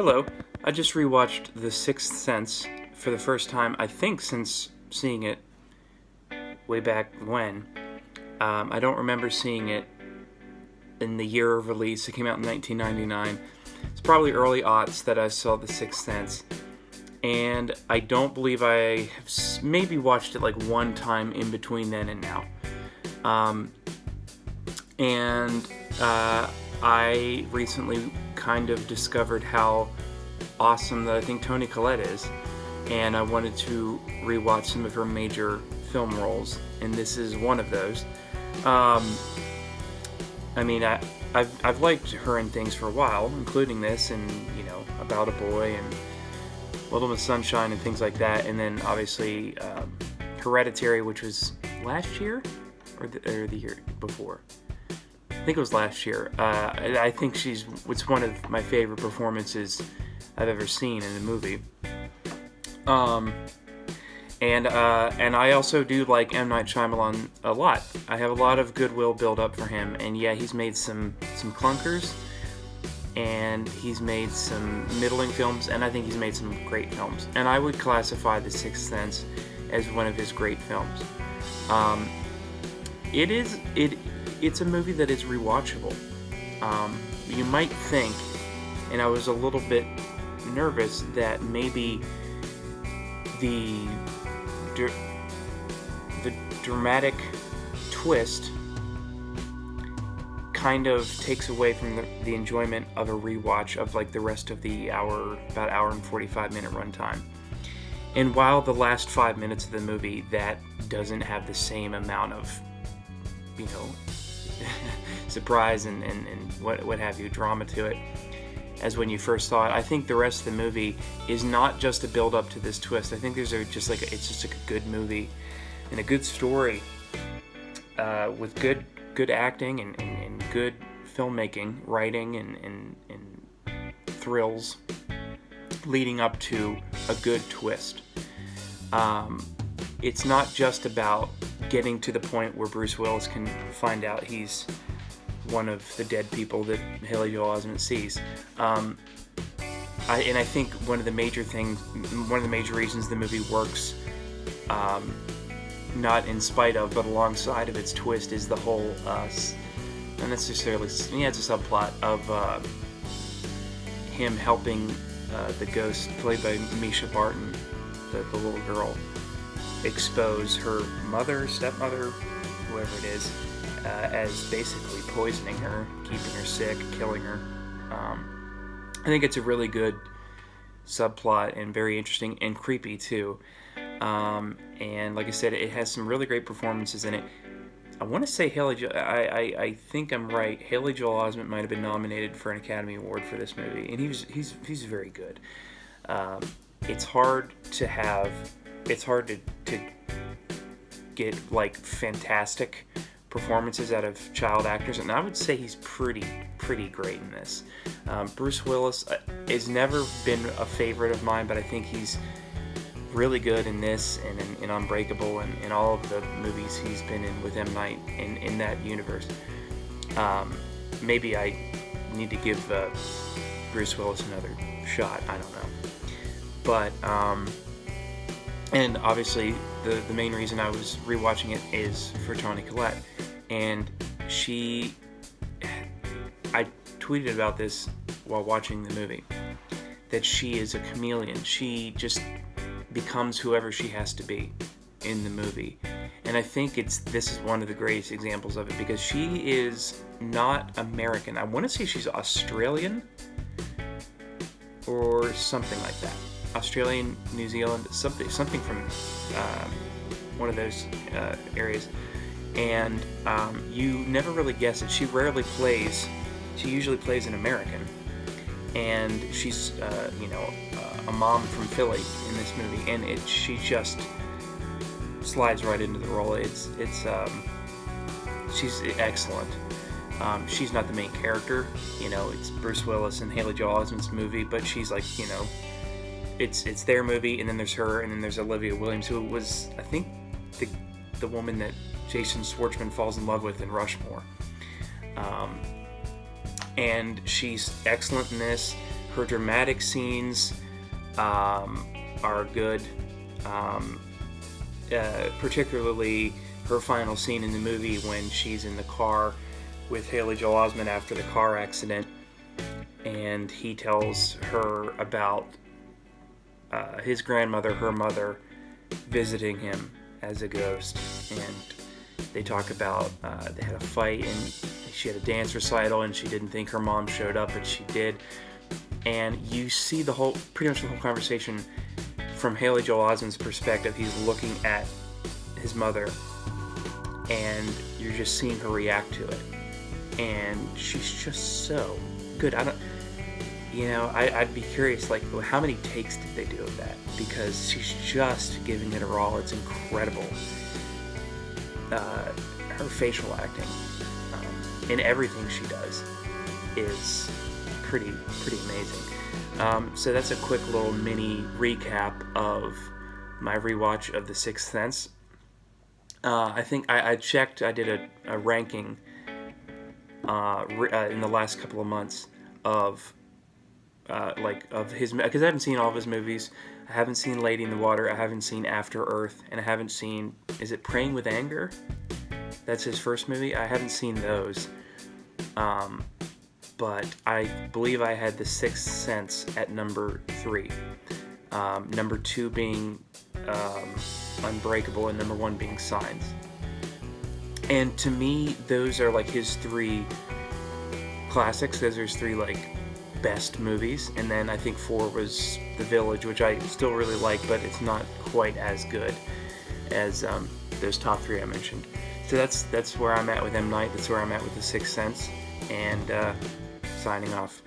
Hello. I just rewatched The Sixth Sense for the first time, I think, since seeing it way back when. I don't remember seeing it in the year of release. It came out in 1999. It's probably early aughts that I saw The Sixth Sense. And I don't believe I have maybe watched it like one time in between then and now. I recently kind of discovered how awesome that I think Toni Collette is, and I wanted to rewatch some of her major film roles, and this is one of those. I've liked her in things for a while, including this, and About a Boy and Little Miss Sunshine and things like that, and then obviously Hereditary, which was last year or the year before. I think it was last year. I think it's one of my favorite performances I've ever seen in a movie. And I also do like M. Night Shyamalan a lot. I have a lot of goodwill built up for him, and yeah, he's made some clunkers, and he's made some middling films, and I think he's made some great films. And I would classify The Sixth Sense as one of his great films. It's a movie that is rewatchable. You might think, and I was a little bit nervous, that maybe the dramatic twist kind of takes away from the enjoyment of a rewatch of like the rest of the about hour and 45 minute runtime. And while the last 5 minutes of the movie, that doesn't have the same amount of surprise and what have you, drama to it as when you first saw it. I think the rest of the movie is not just a build up to this twist. I think it's just like a good movie and a good story with good acting and good filmmaking, writing and thrills leading up to a good twist. It's not just about getting to the point where Bruce Willis can find out he's one of the dead people that Haley Joel Osment sees. I think one of the major reasons the movie works, not in spite of, but alongside of its twist, is the whole, not necessarily, it's a subplot of him helping the ghost, played by Misha Barton, the little girl, expose her mother, stepmother, whoever it is, as basically poisoning her, keeping her sick, killing her. I think it's a really good subplot and very interesting and creepy too. And like I said, it has some really great performances in it. I want to say I think I'm right. Haley Joel Osment might have been nominated for an Academy Award for this movie, and he's very good. It's hard to get like fantastic performances out of child actors, and I would say he's pretty great in this. Bruce Willis has never been a favorite of mine, but I think he's really good in this and in Unbreakable and in all of the movies he's been in with M. Night in that universe. Maybe I need to give Bruce Willis another shot. I don't know, but and obviously the main reason I was rewatching it is for Toni Collette, and I tweeted about this while watching the movie, that she is a chameleon. She just becomes whoever she has to be in the movie, and I think this is one of the greatest examples of it, because she is not American. I want to say she's Australian or something like that. Australian, New Zealand, something from one of those areas, and you never really guess it. She usually plays an American, and she's a mom from Philly in this movie, and she just slides right into the role. She's excellent. She's not the main character, it's Bruce Willis and Haley Joel Osment's movie, but she's like, it's their movie, and then there's her, and then there's Olivia Williams, who was, I think, the woman that Jason Schwartzman falls in love with in Rushmore. And she's excellent in this. Her dramatic scenes are good, particularly her final scene in the movie when she's in the car with Haley Joel Osment after the car accident, and he tells her about his grandmother, her mother, visiting him as a ghost, and they talk about they had a fight and she had a dance recital and she didn't think her mom showed up, but she did. And you see pretty much the whole conversation from Haley Joel Osment's perspective. He's looking at his mother, and you're just seeing her react to it, and she's just so good. I'd be curious, like, how many takes did they do of that? Because she's just giving it her all. It's incredible. Her facial acting in everything she does is pretty amazing. So that's a quick little mini recap of my rewatch of The Sixth Sense. I think I checked. I did a ranking in the last couple of months of his, because I haven't seen all of his movies. I haven't seen Lady in the Water. I haven't seen After Earth, and I haven't seen, is it Praying with Anger? That's his first movie. I haven't seen those. But I believe I had The Sixth Sense at number 3. Number 2 being Unbreakable, and number 1 being Signs. And to me, those are like his 3 classics. Those are his 3 like best movies. And then I think 4 was The Village, which I still really like, but it's not quite as good as those top 3 I mentioned. So that's where I'm at with M. Night. That's where I'm at with The Sixth Sense. And signing off.